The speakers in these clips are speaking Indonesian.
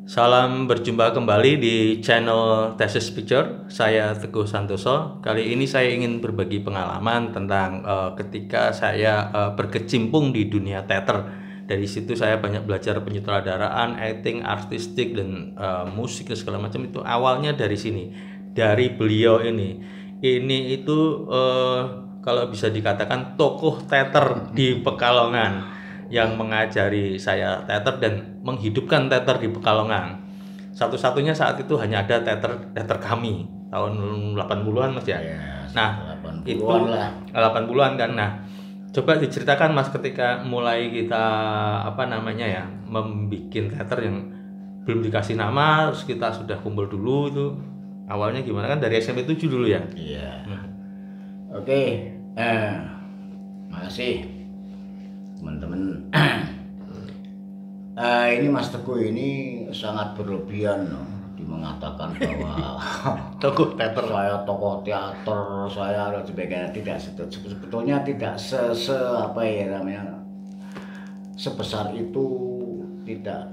Salam berjumpa kembali di channel Thesis Picture. Saya Teguh Santoso. Kali ini saya ingin berbagi pengalaman tentang ketika saya berkecimpung di dunia teater. Dari situ saya banyak belajar penyutradaraan, acting, artistik, dan musik dan segala macam. Itu awalnya dari sini, dari beliau ini. Ini itu kalau bisa dikatakan tokoh teater di Pekalongan yang mengajari saya teater dan menghidupkan teater di Pekalongan. Satu-satunya saat itu hanya ada teater kami tahun 80-an Mas ya. Nah, 80-an itu lah. 80-an kan. Nah, coba diceritakan Mas ketika mulai kita membuat teater yang belum dikasih nama, terus kita sudah kumpul dulu itu. Awalnya gimana kan dari SMP 7 dulu ya? Iya. Oke. Makasih teman-teman. Ini Mas Teguh ini sangat berlebihan di mengatakan bahwa Tokoh teater. saya tokoh teater, saya dan sebagainya. Tidak sebetulnya tidak sebesar itu, tidak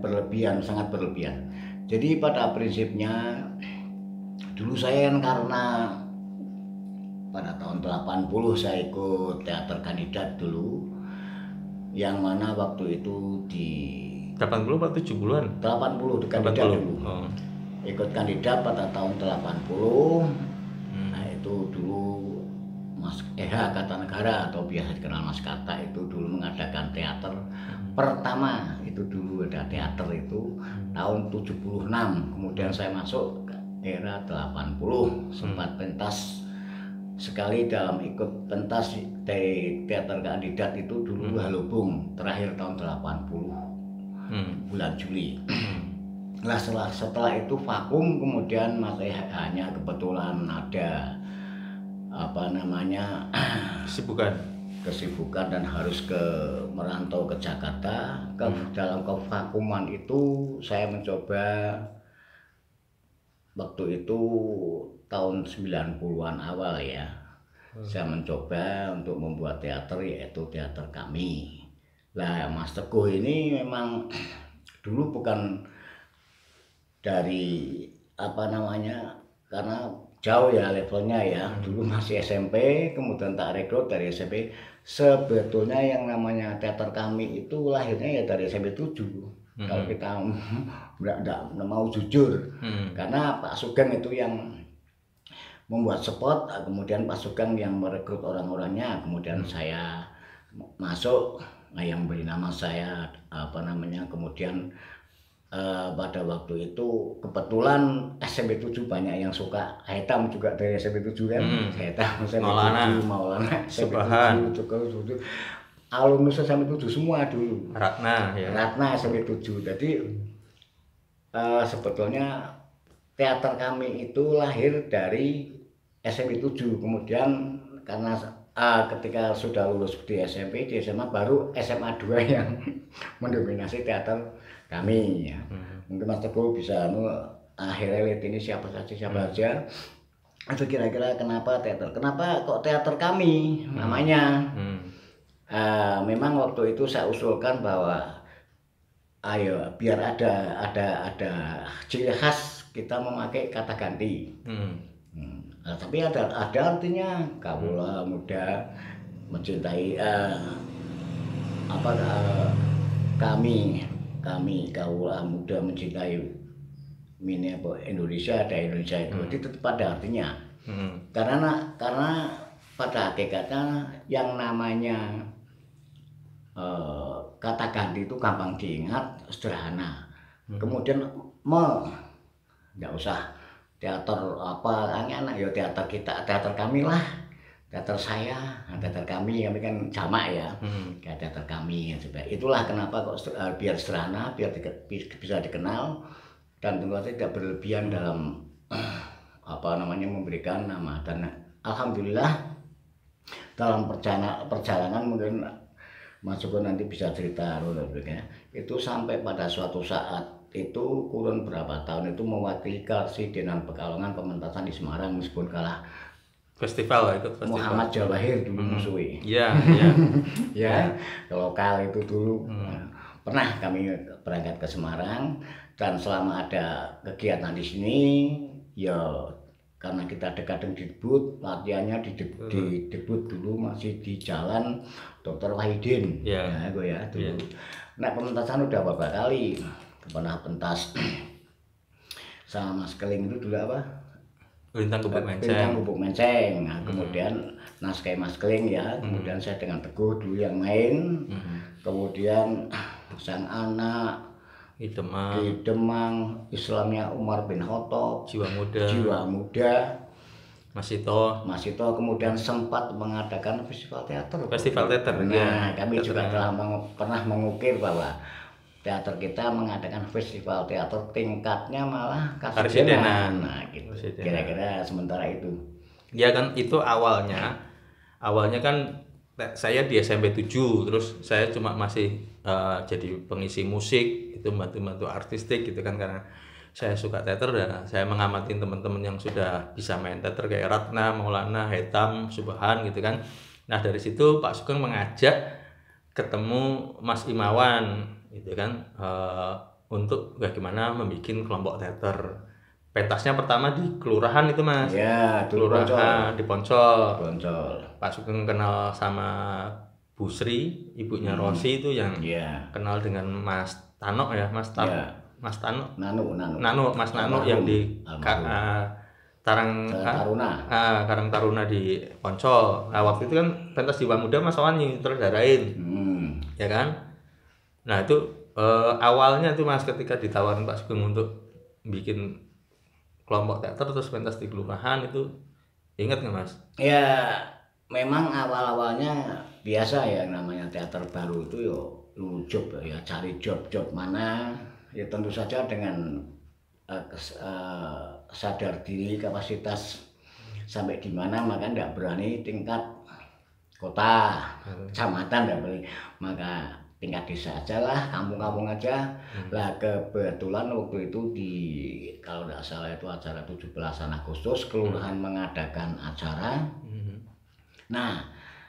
berlebihan, sangat berlebihan. Jadi pada prinsipnya dulu saya kan karena pada tahun 80 saya ikut teater kandidat dulu, yang mana waktu itu di 80 atau 70-an? 80 di kandidat 80. Dulu. Oh. Ikut kandidat pada tahun 80. Nah itu dulu Mas Kartanegara atau biasa dikenal Mas Karta itu dulu mengadakan teater pertama. Itu dulu ada teater itu tahun 76. Kemudian saya masuk ke era 80, sempat pentas sekali dalam ikut pentas dari teater kandidat itu dulu Halubung terakhir tahun 80 bulan Juli. Nah setelah itu vakum, kemudian masih hanya kebetulan ada kesibukan dan harus merantau ke Jakarta. Dalam kevakuman itu saya mencoba waktu itu tahun 90-an awal ya. Saya mencoba untuk membuat teater, yaitu teater kami. Lah Mas Teguh ini memang dulu bukan dari karena jauh ya levelnya ya. Dulu masih SMP, kemudian tak rekrut dari SMP. Sebetulnya yang namanya teater kami itu lahirnya ya dari SMP 7. Kalau kita nggak mau jujur, karena Pak Sugeng itu yang membuat spot, kemudian Pak Sugeng yang merekrut orang-orangnya, kemudian saya masuk, yang beri nama saya kemudian pada waktu itu kebetulan SMP 7 banyak yang suka Haitam juga dari SMP 7 kan. Haitam SMP 7, Maulana SMP 7, alumnus SMP 7 semua dulu. Ratna SMP 7. Jadi sebetulnya teater kami itu lahir dari SMP 7. Kemudian karena ketika sudah lulus di SMP, di SMA baru SMA 2 yang mendominasi teater kami ya. Mungkin Mas Teguh bisa akhirnya lihat ini siapa saja. Itu kira-kira kenapa kok teater kami namanya. Memang waktu itu saya usulkan bahwa ayo biar ada ciri khas kita memakai kata ganti. Nah, tapi ada artinya kawula muda mencintai kami kawula muda mencintai Indonesia, ada Indonesia itu. Jadi tetap ada artinya. Karena pada hakikatnya yang namanya kata ganti itu gampang diingat, sederhana. Kemudian nggak usah teater anak ya, teater kita, teater kami lah, teater saya, teater kami kan jamak ya, kayak teater kami. Itulah kenapa kok biar sederhana, biar bisa dikenal, dan tentu saja tidak berlebihan dalam memberikan nama. Dan alhamdulillah dalam perjalanan mungkin Mas Joko nanti bisa cerita itu sampai pada suatu saat itu kurun berapa tahun itu mewakili Karsidenan Pekalongan pementasan di Semarang, meskipun kalah festival ikut festival. Muhammad Jawahir dulu musuhi. Iya. Ya, lokal itu dulu. pernah kami berangkat ke Semarang, dan selama ada kegiatan di sini ya karena kita dekat dengan Dikbud, latihannya di Dikbud dulu masih di Jalan Dr. Wahidin ya gue ya dulu. Nah pementasan udah beberapa kali, pernah pentas sama Mas Keling itu dulu apa? Bintang Gubuk Menceng. Bintang Gubuk Menceng. Nah, kemudian naskah Mas Keling ya, kemudian saya dengan Teguh dulu yang main, kemudian Sang Anak, Demang, Islamnya Umar bin Khattab, Jiwa Muda, Mas Ito, kemudian sempat mengadakan festival teater. Nah, kami juga telah pernah mengukir bahwa teater kita mengadakan festival teater tingkatnya malah Karsidenan. Nah, gitu. Kira-kira sementara itu. Ya kan itu awalnya kan saya di SMP 7, terus saya cuma masih jadi pengisi musik, itu bantu-bantu artistik gitu kan, karena saya suka teater dan saya mengamati teman-teman yang sudah bisa main teater kayak Ratna, Maulana, Hetam, Subhan gitu kan. Nah, dari situ Pak Sugeng mengajak ketemu Mas Imawan gitu kan, untuk bagaimana membuat kelompok teater. Pentasnya pertama di kelurahan itu Mas. Ya, kelurahan di Poncol. Pak Sugeng kenal sama Bu Sri, ibunya Rosi itu yang kenal dengan Mas Tano ya, Mas Tano. Mas Nano yang di Karang Taruna di Poncol. Nah, waktu itu kan pentas Jiwa Muda Mas Wani terjarain. Ya kan? Nah, itu awalnya tuh Mas ketika ditawarin Pak Sugeng untuk bikin kelompok teater terus pentas di kelurahan, itu ingat nggak Mas? Ya, memang awal-awalnya biasa ya, namanya teater baru itu yo lucup ya, cari job mana ya, tentu saja dengan sadar diri kapasitas sampai di mana, maka tidak berani tingkat kota, kecamatan tidak boleh, maka tingkat desa aja lah, kampung-kampung aja. Lah kebetulan waktu itu kalau tidak salah itu acara 17 Agustus, kelurahan mengadakan acara. Nah,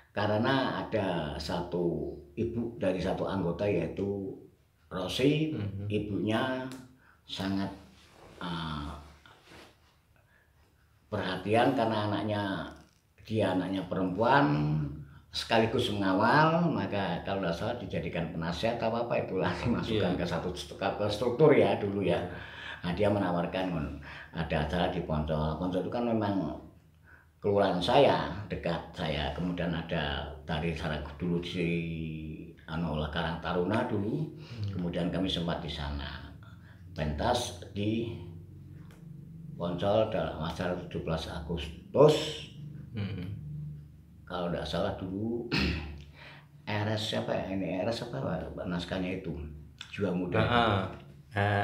karena ada satu ibu dari satu anggota yaitu Rosi, ibunya sangat perhatian karena dia anaknya perempuan, sekaligus mengawal, maka kalau tidak salah dijadikan penasihat apa itulah, dimasukkan ke struktur ya dulu ya. Nah, dia menawarkan ada acara di Poncol. Poncol itu kan memang kelurahan saya, dekat saya. Kemudian ada tari sarak dulu di Karang Taruna dulu. Kemudian kami sempat di sana pentas di Poncol dalam acara 17 Agustus. Kalau tidak salah dulu RS siapa ya, ini RS apa naskahnya itu Jiwa Muda.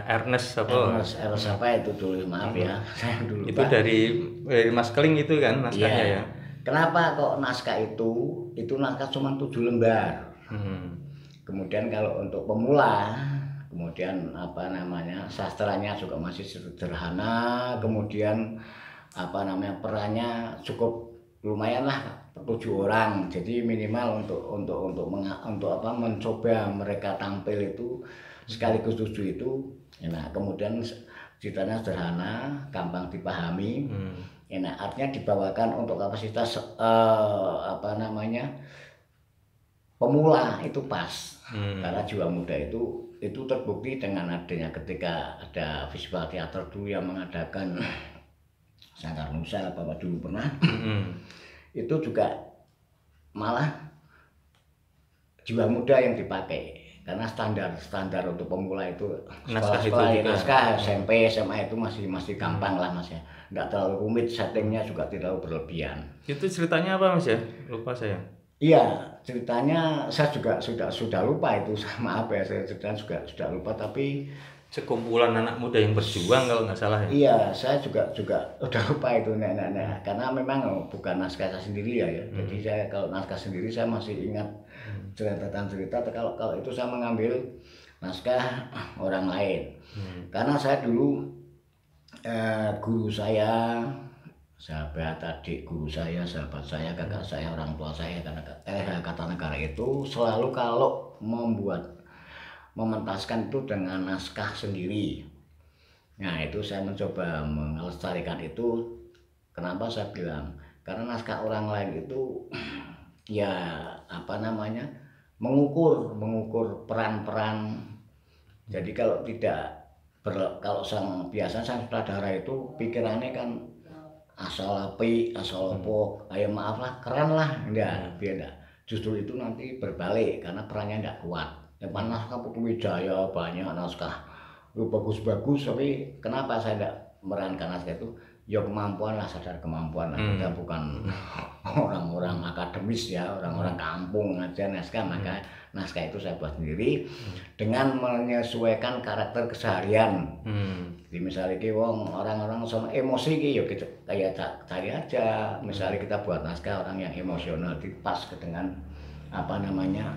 Ernest apa itu dulu, maaf ya saya dulu itu dari Mas Keling itu kan naskahnya ya. Kenapa kok naskah itu naskah cuma 7 lembar. Kemudian kalau untuk pemula, kemudian sastranya juga masih sederhana, kemudian perannya cukup lumayan lah, 7 orang, jadi minimal untuk mencoba mereka tampil itu sekaligus 7 itu. Nah, kemudian ceritanya sederhana, gampang dipahami. Nah, artinya dibawakan untuk kapasitas pemula itu pas. Karena Jiwa Muda itu terbukti dengan adanya ketika ada festival teater dulu yang mengadakan Sangkar Nusa Bapak dulu pernah. Itu juga malah Jiwa Muda yang dipakai karena standar untuk pemula itu naskah SMP SMA itu masih gampang lah Mas ya, nggak terlalu rumit, settingnya juga tidak terlalu berlebihan. Itu ceritanya apa Mas ya, lupa saya. Iya, ceritanya saya juga sudah lupa itu, maaf ya, saya ceritanya juga sudah lupa, tapi sekumpulan anak muda yang berjuang kalau nggak salah ya. Iya, saya juga udah lupa itu karena memang bukan naskah saya sendiri ya. Jadi saya kalau naskah sendiri saya masih ingat cerita. Kalau itu saya mengambil naskah orang lain. Karena saya dulu guru saya, sahabat adik guru saya, sahabat saya, kakak saya, orang tua saya, kata negara itu selalu kalau membuat mementaskan itu dengan naskah sendiri. Nah itu saya mencoba melestarikan itu. Kenapa saya bilang? Karena naskah orang lain itu ya apa namanya mengukur peran-peran. Jadi kalau tidak kalau biasa sang sutradara itu pikirannya kan asal api, asal opo, ayo maaf lah, keren lah, enggak, biar enggak. Justru itu nanti berbalik karena perannya enggak kuat. Yang naskah Putu Wijaya banyak naskah itu bagus-bagus, tapi kenapa saya enggak merankan naskah itu? Ya kemampuan lah, sadar kemampuan lah. Kita bukan orang-orang akademis ya, orang-orang kampung aja naskah, maka naskah itu saya buat sendiri dengan menyesuaikan karakter keseharian. Jadi misalnya orang-orang sama emosi ya kita kayak cari aja. Misalnya kita buat naskah orang yang emosional, pas dengan apa namanya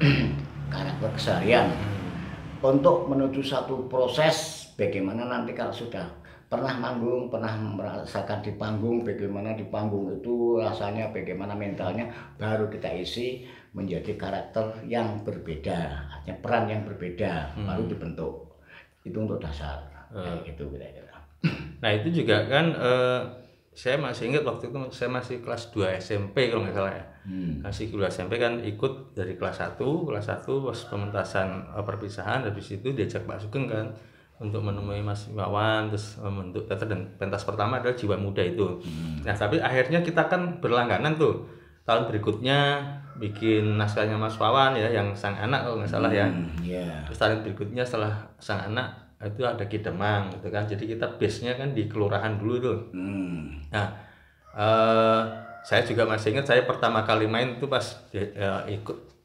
karakter keseharian untuk menuju satu proses bagaimana nanti kalau sudah pernah manggung, pernah merasakan di panggung, bagaimana di panggung itu rasanya, bagaimana mentalnya, baru kita isi menjadi karakter yang berbeda, artinya peran yang berbeda, baru dibentuk. Itu untuk dasar, kayak gitu kira-kira. Nah itu juga kan, saya masih ingat waktu itu saya masih kelas 2 SMP kalau nggak salah ya. Masih kelas SMP kan ikut dari kelas 1 pas pementasan perpisahan, habis itu diajak Pak Sugeng kan untuk menemui Mas Wawan, terus membentuk teater, dan pentas pertama adalah Jiwa Muda itu. Nah tapi akhirnya kita kan berlangganan tuh tahun berikutnya bikin naskahnya Mas Wawan ya, yang Sang Anak kalau nggak salah ya. Terus tahun berikutnya setelah Sang Anak itu ada Ki Demang gitu kan, jadi kita base-nya kan di kelurahan dulu tuh. Nah saya juga masih ingat saya pertama kali main itu pas ikut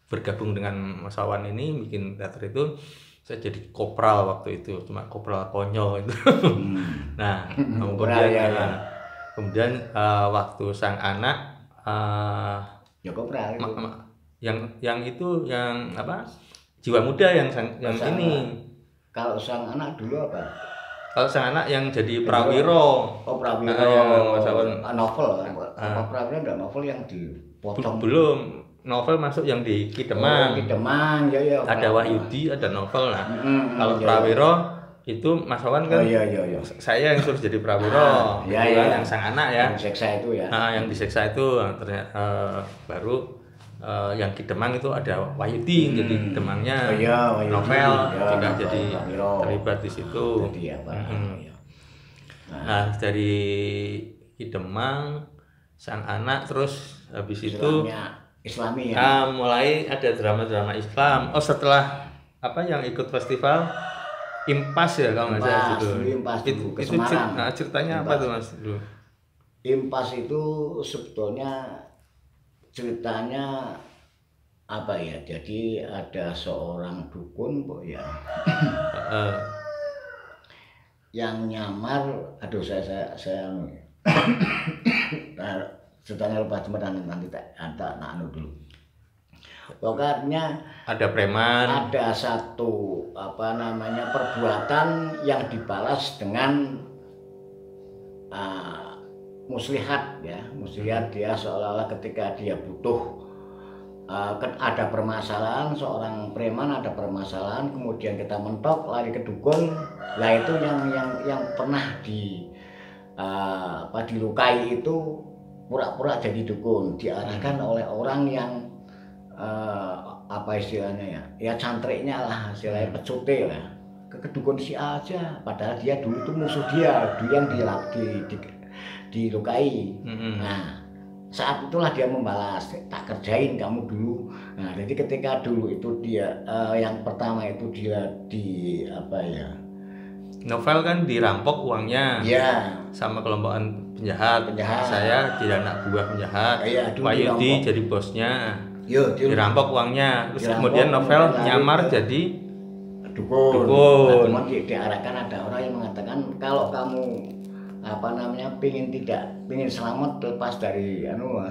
bergabung dengan Mas Wawan ini bikin teater itu. Saya jadi kopral waktu itu, cuma kopral konyol itu. Nah, kemudian waktu Sang Anak ya kopral itu. yang itu yang apa? Jiwa Muda yang ini. Kalau Sang Anak dulu apa? Kalau Sang Anak yang jadi Prawiro. Oh, Prawiro. Novel. Apa Prawiro enggak novel yang dipotong? Belum. Novel masuk yang di Ki Demang. Ki Demang, ya. Ada Wahyudi, ada novel lah. Kalau Prawiro itu Mas Wawan kan. Iya. Saya yang suruh jadi Prawiro. Yang Sang Anak ya. Yang diseksa itu ya. Yang diseksa itu ternyata baru yang Ki Demang itu ada Wahyudi jadi Ki Demangnya. Novel juga jadi terlibat di situ. Nah dari Ki Demang, Sang Anak, terus habis itu Islami ya. Mulai ada drama-drama Islam. Oh setelah apa yang ikut festival Impas ya kalau nggak salah itu. Itu ceritanya apa tuh Mas? Impas itu sebetulnya ceritanya apa ya? Jadi ada seorang dukun ya. Yang nyamar, aduh saya ceritanya lupa, cuma nanti tak dulu. Pokoknya ada preman, ada satu apa namanya perbuatan yang dibalas dengan muslihat ya, muslihat. Dia seolah-olah ketika dia butuh ada permasalahan, seorang preman ada permasalahan, kemudian kita mentok lari ke dukun. Lah itu yang pernah dilukai itu pura-pura jadi dukun, diarahkan oleh orang yang apa istilahnya ya cantriknya lah, istilahnya pecute lah, ke dukun si A aja, padahal dia dulu itu musuh dia yang dilukai. Nah saat itulah dia membalas, tak kerjain kamu dulu. Nah jadi ketika dulu itu dia yang pertama itu dia di apa ya, novel kan dirampok uangnya sama kelompokan penjahat. Saya jadi anak buah penjahat. Wahyudi jadi bosnya. Dirampok uangnya. Terus kemudian novel nyamar jadi dukun. Nah, diarahkan ada orang yang mengatakan kalau kamu apa namanya pingin selamat lepas dari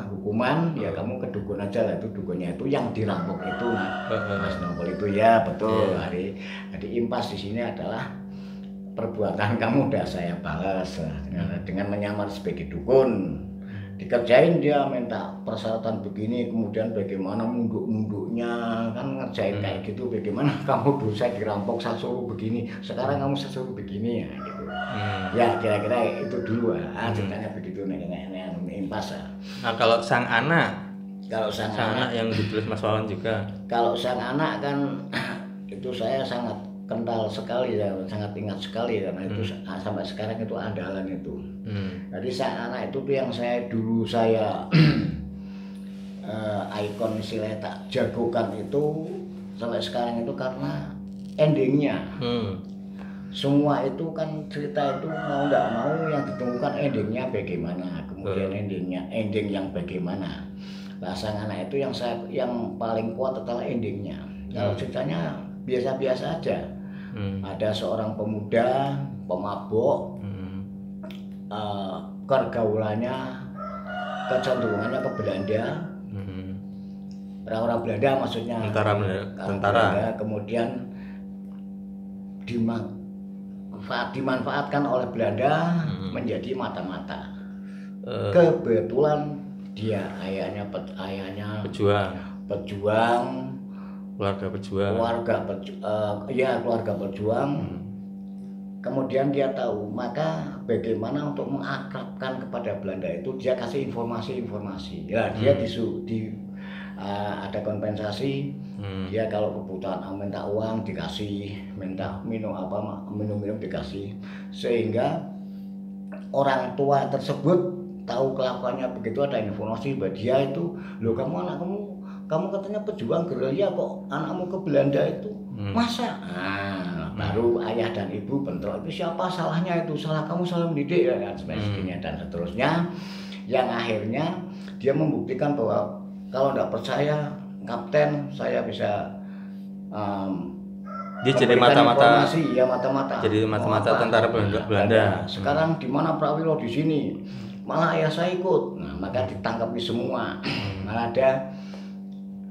hukuman ya kamu ke dukun aja lah. Itu dukunnya itu yang dirampok itu Mas novel itu ya betul. Jadi impas di sini adalah perbuatan kamu udah saya balas dengan menyamar sebagai dukun. dikerjain, dia minta persyaratan begini, kemudian bagaimana munduk-munduknya, kan ngerjain kayak gitu, bagaimana kamu dulu saya dirampok saya suruh begini, sekarang kamu saya suruh begini, ya gitu. Ya kira-kira itu dulu ceritanya begitu nih impas. Nah kalau sang anak Sang anak yang ditulis Mas Wawan juga. Kalau sang anak kan itu saya sangat kental sekali ya, sangat ingat sekali karena itu sampai sekarang itu andalan itu. Jadi sang anak itu tuh yang saya ikon istilahnya tak jagokan itu sampai sekarang itu karena endingnya. Semua itu kan cerita itu mau nggak mau yang ditemukan endingnya bagaimana, kemudian ending yang bagaimana. Nah, sang anak itu yang paling kuat adalah endingnya. Kalau ceritanya biasa-biasa aja. Ada seorang pemuda pemabuk, pergaulannya, kecenderungannya ke Belanda, orang-orang Belanda maksudnya, tentara. Kemudian dimanfaatkan oleh Belanda menjadi mata-mata. Kebetulan dia ayahnya pejuang, keluarga pejuang. Kemudian dia tahu, maka bagaimana untuk mengakrabkan kepada Belanda itu dia kasih informasi. Ya dia ada kompensasi. Dia kalau kebutuhan minta uang dikasih, minta minum dikasih, sehingga orang tua tersebut tahu kelakuannya begitu, ada informasi bahwa dia itu, loh kamu katanya pejuang gerilya kok anakmu ke Belanda itu, masa? Baru ayah dan ibu bentrok, itu siapa salahnya itu, salah kamu salah mendidik ya kan, sebagainya dan seterusnya, yang akhirnya dia membuktikan bahwa kalau tidak percaya kapten saya bisa dia jadi mata-mata tentara Belanda. Sekarang di mana Prawiro di sini? Malah ayah saya ikut. Nah, maka ditangkap semua. Malah ada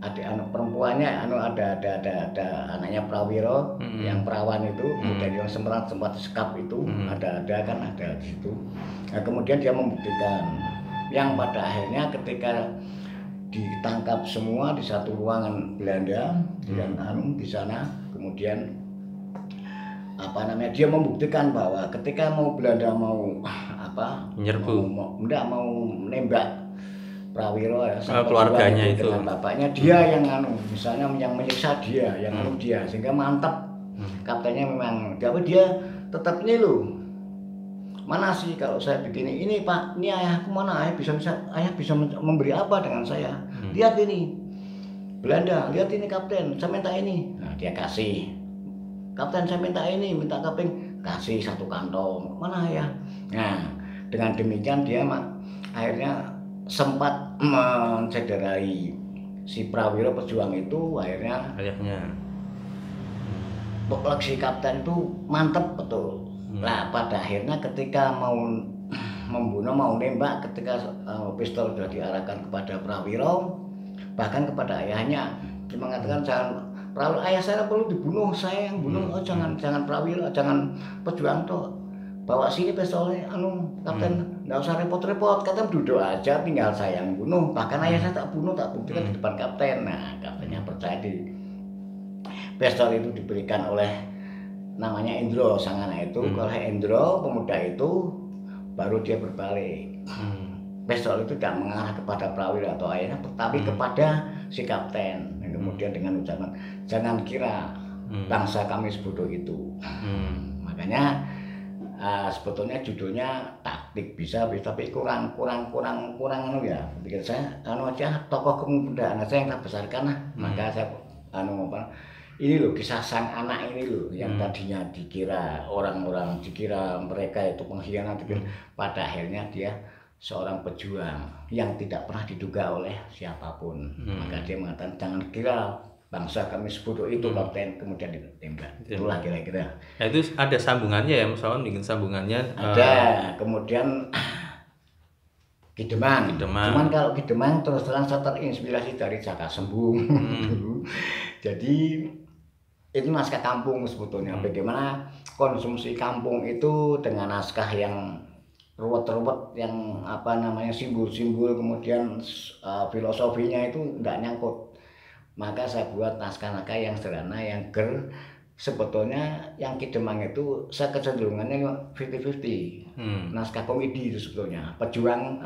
anak perempuannya, ada anaknya Prawiro yang perawan itu, kemudian yang sempat sekap itu, ada di situ. Nah, kemudian dia membuktikan, yang pada akhirnya ketika ditangkap semua di satu ruangan Belanda di sana, kemudian dia membuktikan bahwa ketika Belanda mau menyerbu, mau menembak Prawiro ya, keluarganya itu dengan bapaknya, dia yang misalnya yang menyiksa dia, dia sehingga mantap. Kaptennya memang dia tetap ini loh, mana sih kalau saya begini, ini Pak, ini ayahku mana, ayah bisa memberi apa dengan saya? Lihat ini Belanda, lihat ini kapten, saya minta ini. Nah, dia kasih. Kapten saya minta ini, minta kapten, kasih 1 kantong. Mana ya? Nah, dengan demikian dia akhirnya sempat mencederai si Prawiro pejuang itu, akhirnya ayahnya. Si kapten itu mantep betul. Nah, pada akhirnya ketika mau membunuh, mau nembak, ketika pistol sudah diarahkan kepada Prawiro, bahkan kepada ayahnya, dia mengatakan Prawiro, ayah saya perlu dibunuh, saya yang bunuh. Jangan Prawiro, jangan pejuang toh. Bawa sini pistolnya, kapten, nggak usah repot-repot, kapten duduk aja, tinggal saya yang bunuh. Bahkan ayah saya tak bunuh, tak buktikan di depan kapten. Nah, kaptennya percaya di pistol itu diberikan oleh namanya Indro, sang anak itu, oleh Indro, pemuda itu, baru dia berbalik. Pistol itu tidak mengarah kepada Prawiro atau ayahnya, tapi kepada si kapten. Dan kemudian dengan ucapan, jangan kira bangsa kami sebodoh itu. Makanya sebetulnya judulnya taktik bisa, tapi kurang ya. Pikir saya aja tokoh kepemudaan saya yang tak besarkan lah. Maka saya ini loh kisah sang anak ini loh, yang tadinya dikira orang-orang dikira mereka itu pengkhianat, pada akhirnya dia seorang pejuang yang tidak pernah diduga oleh siapapun. Maka dia mengatakan, jangan kira bangsa kami sebodoh itu, kapten, kemudian ditembak. Itulah kira-kira. Nah, itu ada sambungannya ya, Mas Wawan, bikin sambungannya. Ada. Kemudian Ki Demang. Cuman kalau Ki Demang terus terang saya terinspirasi dari Jaka Sembung. Jadi itu naskah kampung sebetulnya. Bagaimana konsumsi kampung itu dengan naskah yang ruwet-ruwet yang apa namanya simbol-simbol kemudian filosofinya itu nggak nyangkut. Maka saya buat naskah-naskah yang sederhana yang sebetulnya yang Ki Demang itu saya kecenderungannya 50-50. Naskah komedi itu sebetulnya pejuang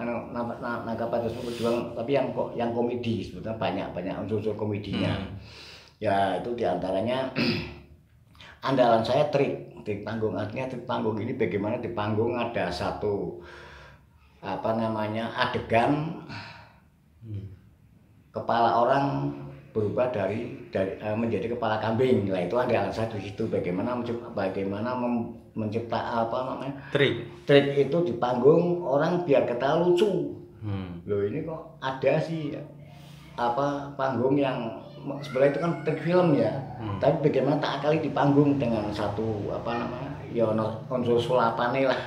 naskah pejuang tapi yang komedi sebetulnya banyak unsur komedinya. Ya itu diantaranya andalan saya trik panggung, artinya trik panggung ini bagaimana di panggung ada satu apa namanya adegan kepala orang berubah dari menjadi kepala kambing. Lah itu andalan saya di situ bagaimana mencipta apa namanya trik itu di panggung orang biar ketawa lucu. Loh ini kok ada sih apa panggung yang sebenarnya itu kan trik film ya, tapi bagaimana tak akali di panggung dengan satu apa namanya ya unsur sulapan lah.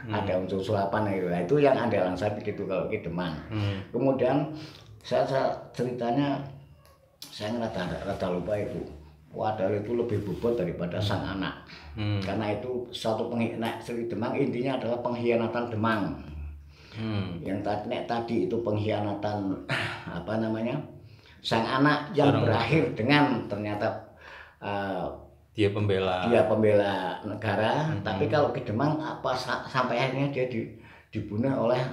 Ada unsur sulapan itu. Nah, itu yang andalan saya begitu kalau Ki Demang. Kemudian saya ceritanya saya rada lupa itu. Padahal itu lebih bobot daripada sang anak. Karena itu satu Ki Demang intinya adalah pengkhianatan Demang. Yang tadi itu pengkhianatan apa namanya sang anak yang berakhir dengan ternyata dia pembela negara. Tapi kalau Ki Demang apa sampai akhirnya dia dibunuh oleh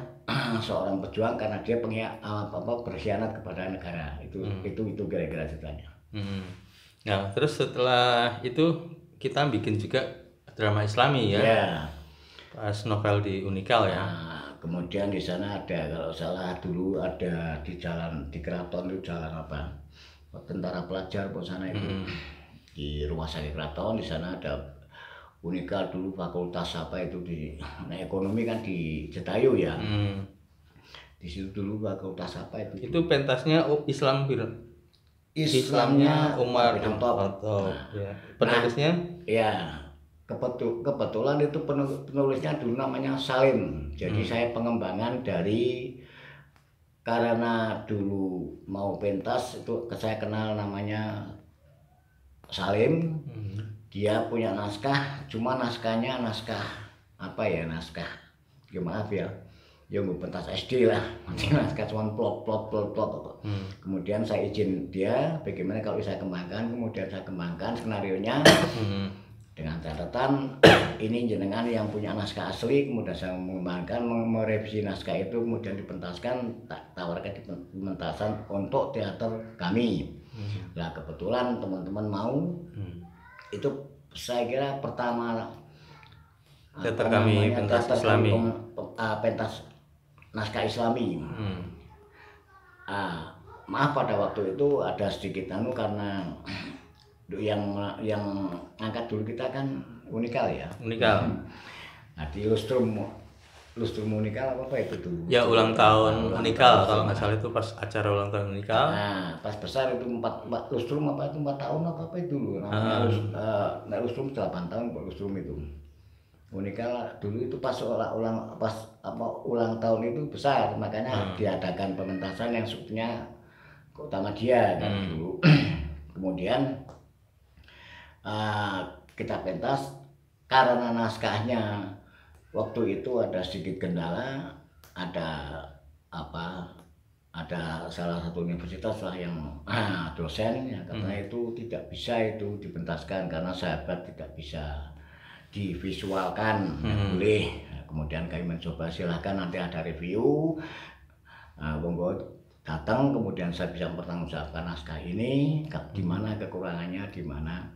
seorang pejuang karena dia berkhianat kepada negara. Itu kira-kira ceritanya. Nah terus setelah itu kita bikin juga drama Islami ya. Pas novel di Unikal ya. Kemudian di sana ada kalau salah dulu ada di keraton itu jalan apa tentara pelajar di sana itu di rumah sakit keraton. Di sana ada Unikal dulu fakultas apa itu ekonomi kan di Jetayu ya. Di situ dulu fakultas apa itu? Itu pentasnya Islamnya Umar Harto. Ya. Penulisnya? Ya. Kebetulan itu penulisnya dulu namanya Salim. Jadi saya pengembangan dari karena dulu mau pentas itu saya kenal namanya Salim. Dia punya naskah, cuma naskahnya naskah apa ya ya maaf ya nggak pentas SD lah, naskah cuma plot. Kemudian saya izin dia bagaimana kalau saya kembangkan, kemudian saya kembangkan skenarionya. Dengan catatan ini jenengan yang punya naskah asli, kemudian saya mengembangkan merevisi naskah itu, kemudian dipentaskan, tawarkan di pementasan untuk teater kami. Nah kebetulan teman-teman mau, itu saya kira pertama teater kami pentas Islami, pentas naskah Islami. Maaf pada waktu itu ada sedikit karena yang angkat dulu kita kan Unikal ya. Nah di lustrum Unikal apa itu tuh? Ya ulang tahun Unikal kalau nggak salah itu pas acara ulang tahun Unikal. Nah pas besar itu 4 lustrum apa itu 4 tahun apa itu dulu namanya lustrum 8 tahun lustrum itu. Unikal dulu itu pas ulang tahun itu besar, makanya diadakan pementasan yang sebetulnya utama dia kan dulu. Kemudian kita pentas karena naskahnya waktu itu ada sedikit kendala, ada salah satu universitas lah yang dosen yang katanya itu tidak bisa itu dipentaskan karena sahabat tidak bisa divisualkan, boleh. Kemudian kami mencoba silahkan nanti ada review, monggo datang, kemudian saya bisa mempertanggungjawabkan naskah ini, di mana kekurangannya di mana.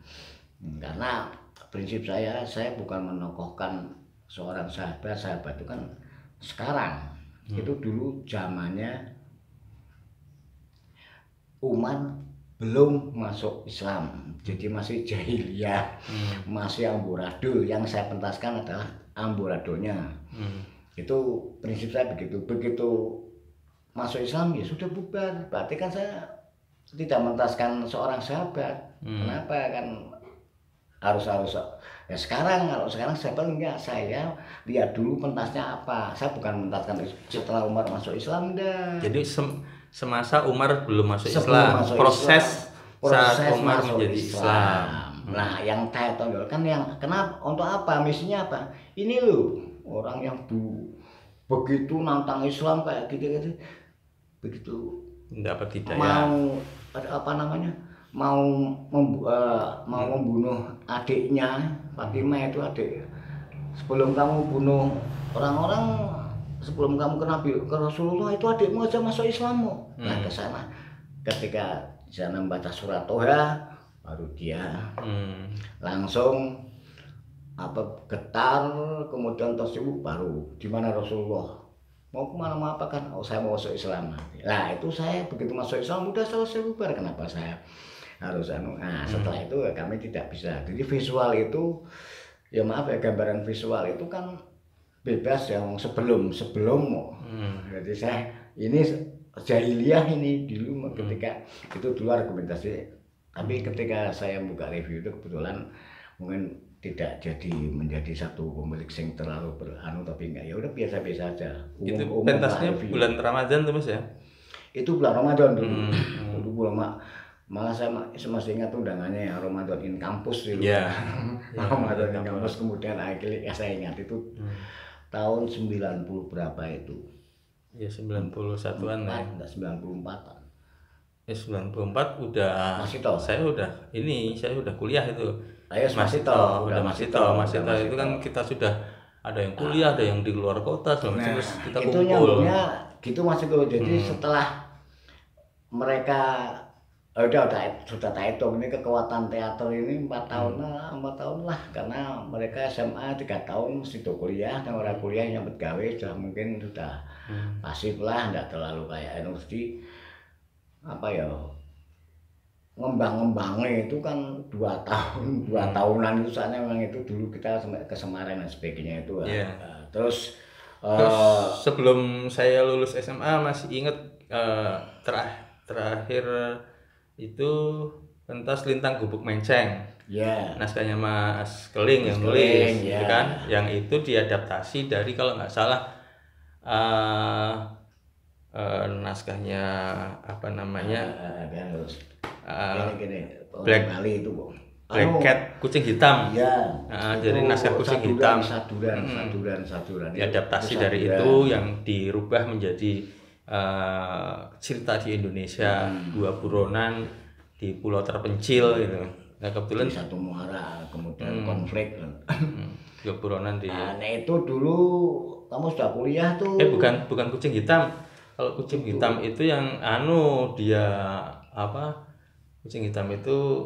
Karena prinsip saya bukan menokohkan seorang sahabat itu kan sekarang. Itu dulu zamannya Umar belum masuk Islam, jadi masih jahiliyah, masih amburadul. Yang saya pentaskan adalah amburadonya. Itu prinsip saya begitu masuk Islam ya sudah bubar, berarti kan saya tidak mentaskan seorang sahabat. Kenapa kan harus ya sekarang saya paling enggak, saya lihat dulu pentasnya apa. Saya bukan mentaskan setelah Umar masuk Islam dah. Jadi semasa Umar belum masuk Islam, proses saat Umar menjadi Islam. Nah yang saya tonjolkan yang kenapa, untuk apa, misinya apa, ini loh orang yang begitu nantang Islam kayak gitu, begitu dapat hidayah. mau apa namanya, mau membunuh adiknya Fatimah itu adik. Sebelum kamu bunuh orang-orang, sebelum kamu ke Rasulullah itu adikmu aja masuk Islammu. Nah ke sana ketika di sana membaca surat Toha baru dia langsung apa getar, kemudian tersibuk baru di mana Rasulullah mau kemana mau apa kan, oh saya mau masuk Islam. Nah itu saya begitu masuk Islam udah selesai bubar, kenapa saya harus nah setelah itu kami tidak bisa. Jadi visual itu ya maaf ya, gambaran visual itu kan bebas yang sebelum jadi saya ini jahiliyah ini dulu ketika itu dulu argumentasi, tapi ketika saya buka review itu kebetulan mungkin tidak jadi menjadi satu pemilik sing terlalu beranu, tapi enggak, ya udah biasa-biasa aja. Itu pentasnya bulan Ramadan tuh Mas ya? Itu bulan Ramadan dulu. Dulu bulan malah saya masih ingat undangannya ya, Ramadan in Campus dulu. Yeah. Ramadan in Campus, kemudian akhirnya saya ingat itu tahun 90 berapa itu? Ya 91-an ya. Enggak 94-an. Ya 94 udah masih toh. Saya udah kuliah itu. Ayo masih toh, udah masih toh itu kan kita sudah ada yang kuliah, ada yang di luar kota, terus kita itu kumpul. Nyambungnya gitu masih toh. Jadi setelah mereka sudah tak hitung ini kekuatan teater ini 4 tahun lah, karena mereka SMA 3 tahun mesti kuliah, dan orang kuliah yang bergawe sudah mungkin sudah pasif lah, tidak terlalu kayak mesti apa ya, ngembangnya itu kan 2 tahun 2 tahunan itu, soalnya memang itu dulu kita sampai ke Semarang dan sebagainya itu. Terus sebelum saya lulus SMA masih ingat terakhir itu pentas Lintang Gubuk Menceng. Naskahnya Mas Keling yang nulis, gitu kan? Yang itu diadaptasi dari kalau nggak salah naskahnya apa namanya? Black Cat, kucing hitam. Jadi naskah kucing hitam. Saduran. Diadaptasi dari itu yang dirubah menjadi cerita di Indonesia, 2 buronan di pulau terpencil gitu. Nah kebetulan satu muara, kemudian konflik. 2 buronan di. Nah itu dulu kamu sudah kuliah tuh. Bukan kucing hitam. Kalau kucing hitam itu yang dia apa? Kucing hitam itu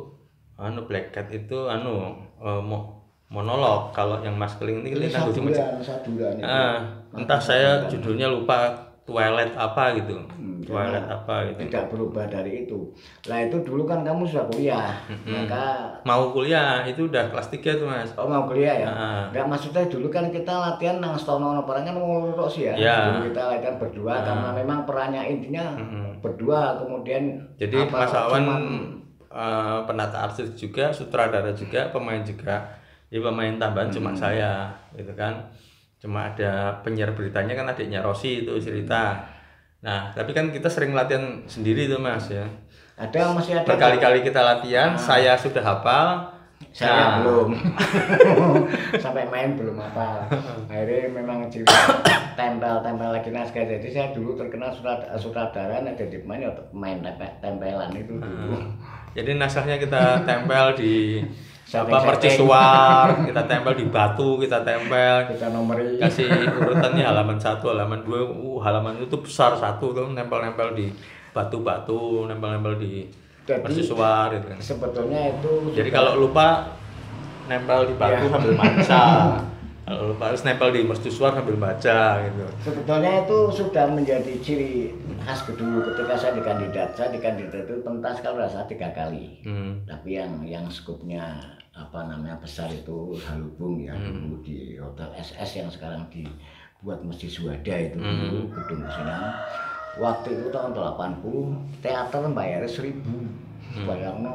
Black Cat itu monolog. Kalau yang Mas Keling ini saduran. Entah saya judulnya lupa, Twilight apa gitu. Twilight apa gitu. Tidak berubah dari itu. Nah itu dulu kan kamu sudah kuliah, maka mau kuliah itu udah kelas 3 tuh Mas. Oh mau kuliah ya? Enggak, maksudnya dulu kan kita latihan nang stono perang kan mau sih ya. Dulu kita latihan berdua karena memang perannya intinya berdua, kemudian jadi Mas Awan penata artis juga, sutradara juga, pemain juga. Ya pemain tambahan cuma saya gitu kan. Cuma ada penyiar beritanya kan adiknya Rosi itu cerita. Nah, tapi kan kita sering latihan sendiri tuh Mas ya. Masih ada. Berkali-kali kita latihan, saya sudah hafal. Saya belum. Sampai main belum hafal. Akhirnya memang tempel lagi naskah. Jadi saya dulu terkenal sutradara, jadi main tempelan itu dulu. Jadi naskahnya kita tempel di mercusuar, kita tempel di batu, kita nomori, kasih urutannya halaman 1, halaman 2, halaman itu besar 1 tuh, nempel di batu-batu, nempel di mercusuar gitu kan. Sebetulnya itu jadi kalau lupa nempel di batu sambil baca, kalau lupa harus nempel di mercusuar sambil baca gitu. Sebetulnya itu sudah menjadi ciri khas dulu ketika saya dikandidat itu pentas kalau rasa 3 kali. Tapi yang skupnya besar itu Halubung ya, dulu di Hotel SS yang sekarang dibuat Masjid Suhada itu dulu, gedung Sinang. Waktu itu tahun 80 teater bayarnya 1.000. Bayangnya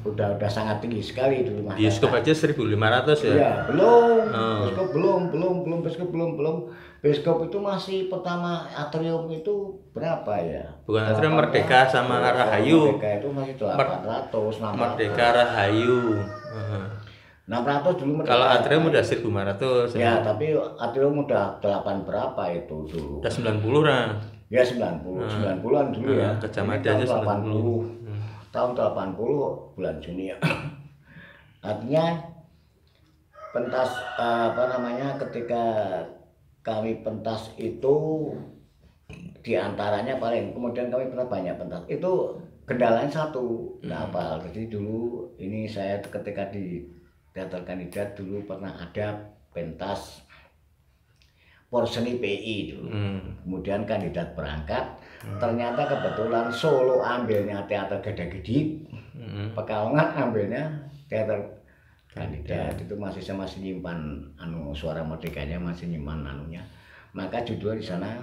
udah sangat tinggi sekali dulu. Bioskop aja 1.500 ya? Iya, belum. Bioskop itu masih pertama atrium itu berapa ya? Bukan atrium, Merdeka sama Rahayu. Merdeka itu masih 800, 600. Merdeka Rahayu. 600 dulu Merdeka. Kalau Atrium udah 1.500. Ya, tapi Atrium udah 8 berapa itu dulu. Udah 90 lah. Ya 90-an dulu ya. Kecamatan aja 90. Tahun 80 bulan Juni ya. Artinya pentas ketika kami pentas itu diantaranya paling, kemudian kami pernah banyak pentas itu kendalanya satu, nggak apa. Jadi dulu ini saya ketika di Teater Kandidat dulu pernah ada pentas Porseni PI dulu. Kemudian kandidat berangkat, ternyata kebetulan Solo ambilnya Teater Gede-Gede, Pekalongan ambilnya Teater Kandidat. Itu masih nyimpan suara merdekanya, masih nyimpan anunya. Maka judul di sana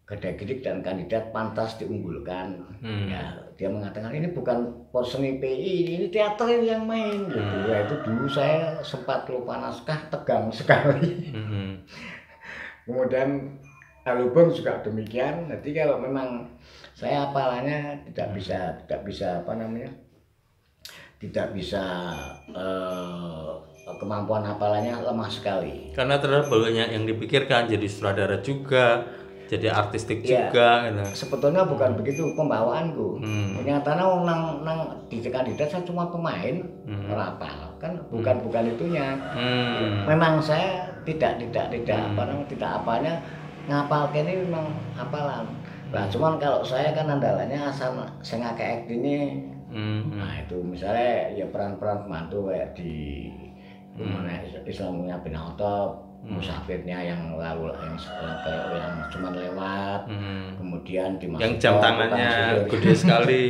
Gede-Gede dan Kandidat pantas diunggulkan. Ya, dia mengatakan ini bukan Porseni PI, ini teater yang main gitu. Ya, itu dulu saya sempat lupa naskah, tegang sekali. Kemudian Alubeng juga demikian. Jadi kalau memang saya hafalannya tidak bisa kemampuan hafalannya lemah sekali. Karena terlalu banyak yang dipikirkan, jadi sutradara juga, jadi artistik juga. Gitu. Sebetulnya bukan begitu pembawaanku. Nyatanya nang di Kandidat saya cuma pemain, merapal kan bukan itunya. Memang saya tidak apanya ngapal ini memang hafalan. Nah, cuman kalau saya kan andalanya asal saya ngake aktingnya. Nah, itu misalnya ya peran-peran pembantu kayak di mana Islamnya Binato, musafirnya yang cuma lewat, kemudian dimasuk yang jam tangannya gede sekali,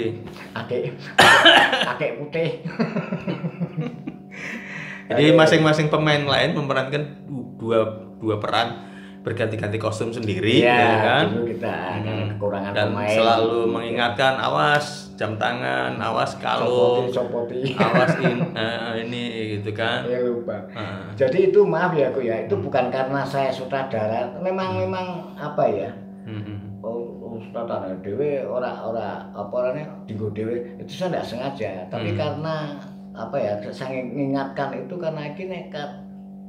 akek putih. Jadi masing-masing pemain lain memerankan dua peran, berganti-ganti kostum sendiri, ya kan? Dulu kita karena kekurangan dan pemain. Selalu mengingatkan awas jam tangan, awas kalung, copoti. awas ini gitu kan? Ya lupa. Jadi itu maaf ya aku ya, itu bukan karena saya sutradara, memang apa ya? Sutradara dewe ora apa namanya dinggo dewe itu saya tidak sengaja, tapi karena apa ya saya mengingatkan itu karena ini nekat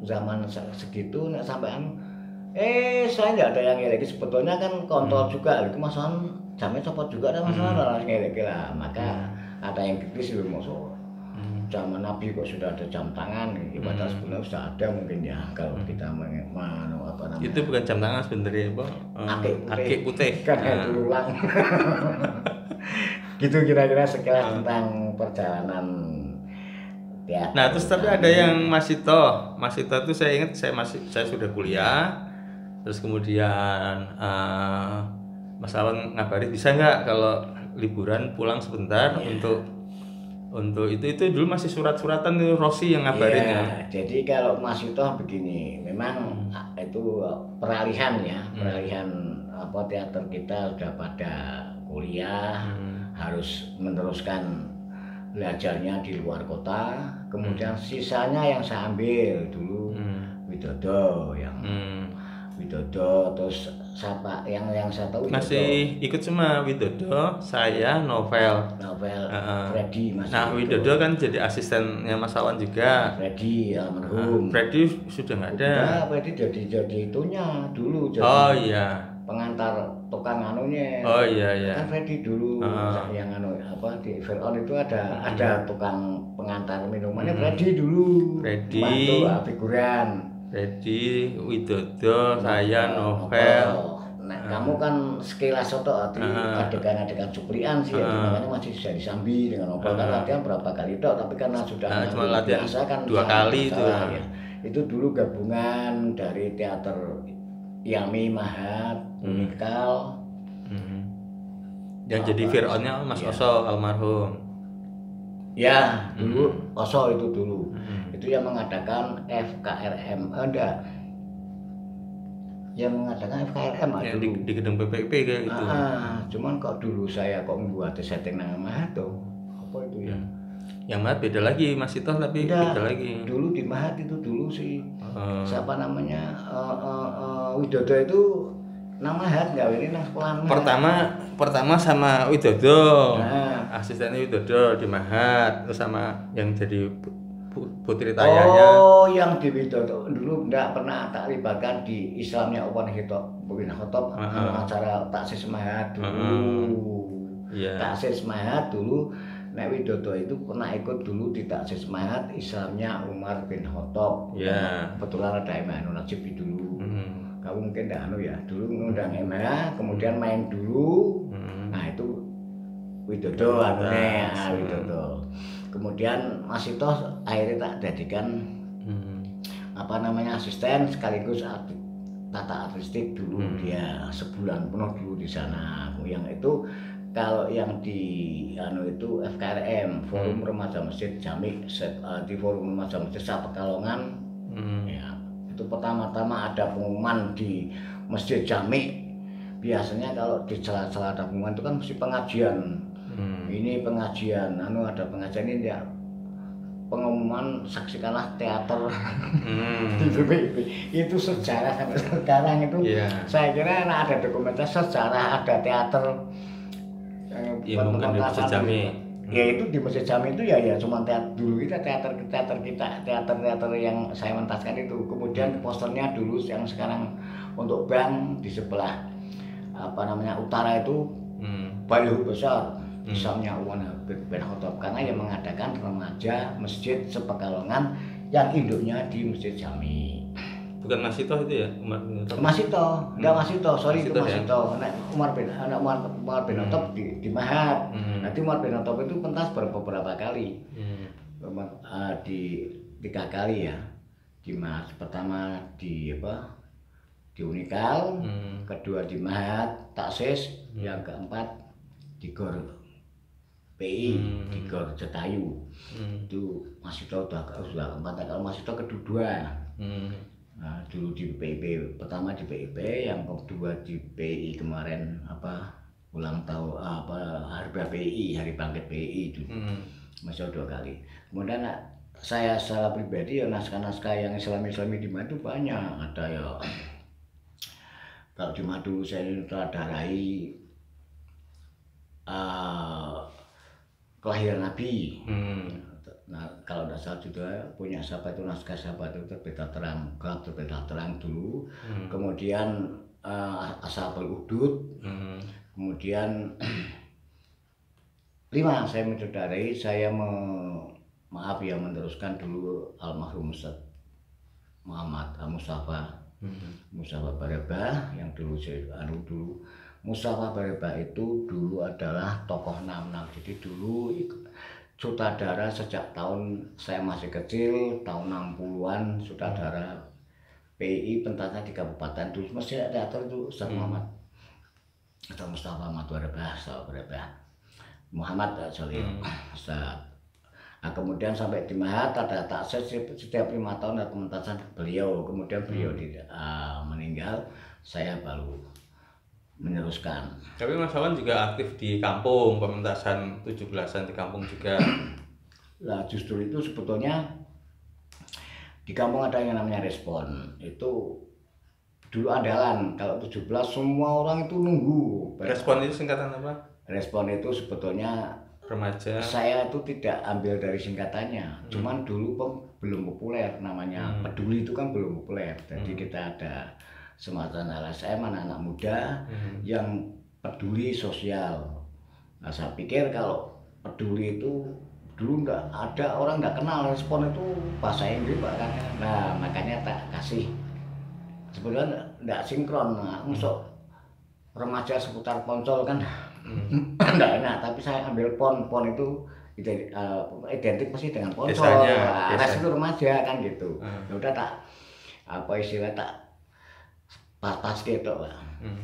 zaman segitu nek sampean saya tidak ada yang ngelek, sebetulnya kan kontrol juga itu masalah jamnya copot juga ada masalah ngelek lah, maka ada yang kritis itu maksud zaman Nabi kok sudah ada jam tangan, ibadah sebenarnya sudah ada mungkin ya kalau kita apa namanya itu bukan jam tangan sebenarnya akik putih kan berulang. Gitu kira-kira sekilas tentang perjalanan teater. Nah terus tapi ada yang Mas Ito itu saya ingat saya sudah kuliah, terus kemudian Mas Awan ngabari bisa nggak kalau liburan pulang sebentar untuk itu dulu masih surat-suratan itu Rosi yang ngabarin ya. Jadi kalau Mas Ito begini, memang itu peralihan apa teater kita sudah pada kuliah, harus meneruskan belajarnya di luar kota, kemudian sisanya yang saya ambil dulu Widodo Widodo, terus siapa yang saya tahu masih Widodo. Ikut semua Widodo, saya Novel Freddy masih. Nah Widodo kan jadi asistennya Mas Awan juga. Freddy almarhum. Freddy sudah nggak ada. Freddy jadi itunya dulu. Jadi pengantar tukang anunya. Oh iya. Kan Freddy dulu yang di Veron itu ada tukang pengantar minumannya Freddy dulu. Freddy. Bantu figuran. Freddy, Widodo, saya Novel. Nah, kamu kan sekilas soto adegan-adegan cuplian sih, makanya masih bisa disambi dengan Novel kan latihan berapa kali toh, tapi karena sudah cuma latihan biasa kan 2 kali itu. Ya. Itu dulu gabungan dari teater Yami Mahat, Unikal. Yang jadi Fir'aunnya Mas Oso almarhum. Ya, dulu Oso itu dulu. Itu yang mengadakan FKRM ada. Yang mengadakan FKRM ya, di gedung PPP kayak gitu. Cuman kok dulu saya kok membuat setting nama Mahat tuh. Apa itu ya? Yang Mahat beda lagi, Mas Ito tapi beda lagi. Dulu di Mahat itu dulu sih. Siapa namanya? Widodo itu nama Mahat enggak ini nang sekolah. Pertama sama Widodo. Asistennya Widodo di Mahat, terus sama yang jadi Putri Tayanya. Oh, yang di Widodo dulu enggak pernah tak libatkan di Islamnya Umar bin Khattab acara taksis Mahat dulu. Iya. Taksis Mahat dulu, nek Widodo itu pernah ikut dulu di taksis Mahat Islamnya Umar bin Khattab. Iya. Kebetulan ada MH Najib dulu. Kamu mungkin enggak ya, dulu ngundang MH, kemudian main dulu. Nah, itu Widodo Widodo. Kemudian Mas Ito akhirnya tak jadikan asisten sekaligus tata artistik dulu. Dia sebulan penuh dulu di sana. Yang itu kalau yang di itu FKRM, Forum Remaja Masjid Jami, di Forum Remaja Masjid Pekalongan. Ya, itu pertama-tama ada pengumuman di Masjid Jami. Biasanya kalau di sela-sela ada pengumuman itu kan mesti pengajian. Ini pengajian, ada pengajian ini ya, pengumuman saksikanlah teater di BPIP. Itu sejarah sampai sekarang itu. Saya kira ada dokumentasi sejarah ada teater mungkin di Masjid Jami. Ya itu di Masjid Jami itu ya cuma dulu kita teater yang saya mentaskan itu. Kemudian posternya dulu yang sekarang untuk bank di sebelah utara itu baliho besar Islamnya Umar bin Khattab, karena yang mengadakan remaja Masjid Sepekalongan yang induknya di Masjid Jami. Bukan Mas Ito itu ya? Mas Ito, enggak Mas Ito, sorry itu Mas Ito. Umar bin Khattab di Mahat. Nanti Umar bin Khattab itu pentas beberapa kali. Di 3 kali ya. Di Mahat, pertama di Unikal, kedua di Mahat Taksis, yang keempat di Gor PI, di Gor Jatayu. Itu Mas Ito sudah keempat, kalau Mas Ito kedua. Nah, dulu di PIP, pertama di PIP, yang kedua di PI kemarin ulang tahun Hari PI, Hari Bangkit PI itu. Masih 2 kali. Kemudian saya secara pribadi ya naskah-naskah yang Islami di Madu banyak. Ada ya, kalau di Madu saya mensutradarai Kelahiran Nabi. Nah, kalau tidak salah juga punya siapa itu naskah siapa itu Terbitlah Terang dulu. Kemudian Ashabul Udud. Kemudian 5 saya mensutradarai, saya meneruskan dulu almarhum Ustaz Muhammad Mustafa Barebah yang dulu Mustafa Barebah itu dulu adalah tokoh 66. Jadi dulu sutradara sejak tahun saya masih kecil, tahun 60-an, sutradara PI pentasnya di kabupaten dulu masih ada teater itu Ustaz Muhammad atau Mustafa Muhammad Ustaz. Nah, kemudian sampai di Mahat ada taksis setiap 5 tahun ada pementasan beliau. Kemudian beliau meninggal, saya baru meneruskan. Tapi Mas Awan juga aktif di kampung, pementasan 17-an di kampung juga. Nah, justru itu sebetulnya di kampung ada yang namanya respon. Itu dulu andalan, kalau 17 semua orang itu nunggu. Respon itu singkatan apa? Respon itu sebetulnya remaja. Saya itu tidak ambil dari singkatannya, cuman dulu belum populer namanya. Peduli itu kan belum populer, jadi kita ada semacam LSM, anak-anak muda yang peduli sosial. Nah, saya pikir kalau peduli itu dulu nggak ada, orang nggak kenal respon itu bahasa Inggris Pak. Nah, makanya tak kasih. Sebetulnya nggak sinkron, masuk remaja seputar ponsel kan nggak enak, tapi saya ambil pon itu identik pasti dengan ponsel. Res itu remaja kan gitu. Ya udah tak istilah tak pas gitu lah.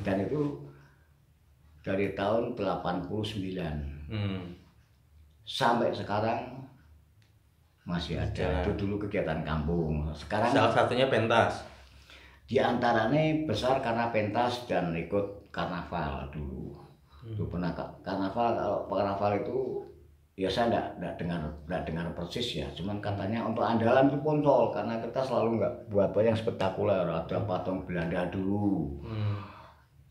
Dan itu dari tahun 89 sampai sekarang masih ada. Itu dulu kegiatan kampung. Sekarang salah satunya pentas. Di antaranya besar karena pentas dan ikut karnaval dulu. Itu pernah karnaval. Kalau karnaval itu ya saya enggak dengar persis ya, cuman katanya untuk andalan itu Poncol, karena kita selalu nggak buat yang spektakuler. Ada patung Belanda dulu.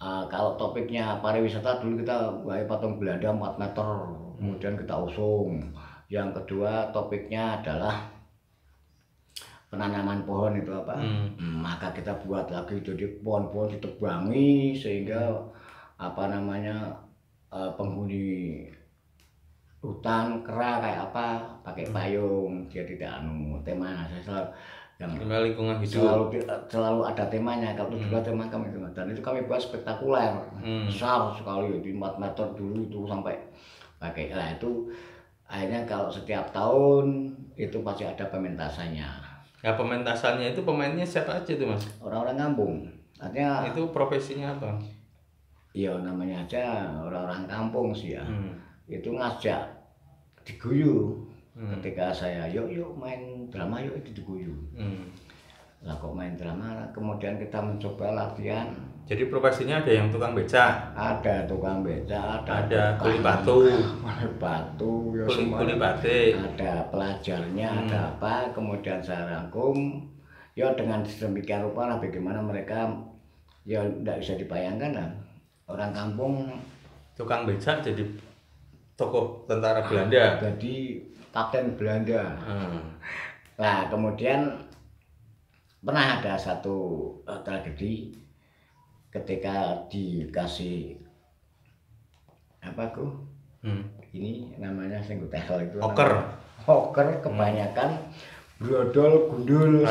Kalau topiknya pariwisata dulu kita buat patung Belanda 4 meter, kemudian kita usung. Yang kedua topiknya adalah penanaman pohon itu apa, maka kita buat lagi jadi pohon-pohon ditebangi sehingga apa namanya penghuni hutan kera kayak apa pakai payung, dia tidak tema saya selalu yang lingkungan hidup selalu ada temanya. Kalau juga tema kami itu, dan itu kami buat spektakuler, besar sekali di 4 meter dulu itu sampai pakai. Nah itu akhirnya kalau setiap tahun itu pasti ada pementasannya. Ya pementasannya itu pemainnya siapa aja tuh Mas? Orang-orang kampung. Artinya itu profesinya apa? Iya namanya aja orang-orang kampung sih ya. Itu ngajak diguyu. Ketika saya yuk main drama yuk, itu diguyu. Lah kok main drama, kemudian kita mencoba latihan. Jadi profesinya ada yang tukang beca, ada tukang beca, ada kuli batu, ya kuli batik, ada pelajarnya, ada apa. Kemudian saya rangkum, ya dengan sedemikian rupa lah bagaimana mereka, ya tidak bisa dibayangkan lah orang kampung tukang beca jadi tokoh tentara Belanda, jadi kapten Belanda. Nah kemudian pernah ada satu tragedi ketika dikasih apa ini namanya singgung tehel itu oker kebanyakan brodol gundul,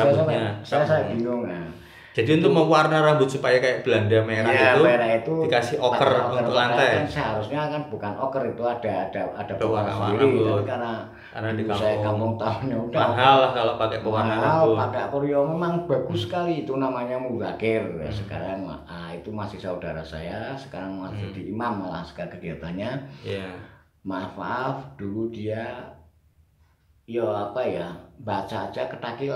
saya bingung. Nah, jadi untuk mewarna rambut supaya kayak Belanda merah, ya, itu dikasih oker untuk lantai. Kan seharusnya kan bukan oker, itu ada pewarna sendiri, tapi karena di saya kampung tahunnya udah mahal lah kalau pakai pewarna rambut. Pakai Korea memang bagus sekali, itu namanya Muzakir. Sekarang itu masih saudara saya, sekarang masih jadi imam malah sekarang kegiatannya. Maaf dulu dia ya apa ya baca aja ketakilan.